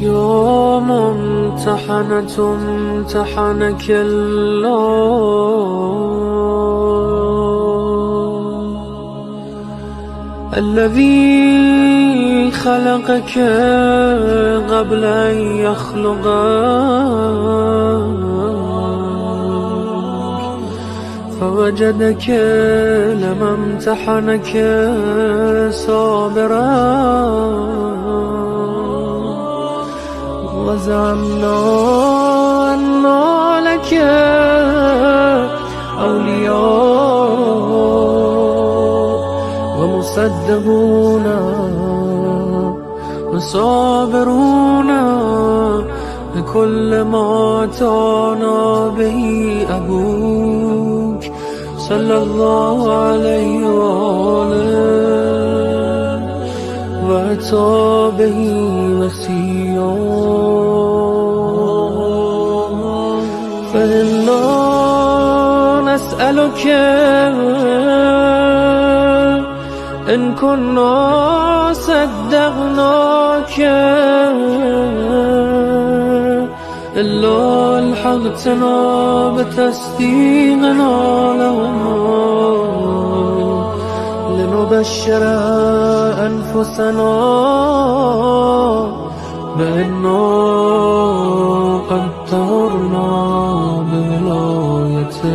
يا ممتحنة امتحنك الله الذي خلقك قبل أن يخلقك فوجدك لما امتحنك صابرا وزعمنا أن لك أولياء ومصدقون وصابرون بكل ما أتانا به أبوك صلى الله عليه وآله وأتى به وسيا فإنا نسألك إن كنا صدقناك إلا ألحقتنا بتصديقنا لهما لنبشر أنفسنا بأننا قد طهرنا بولايتك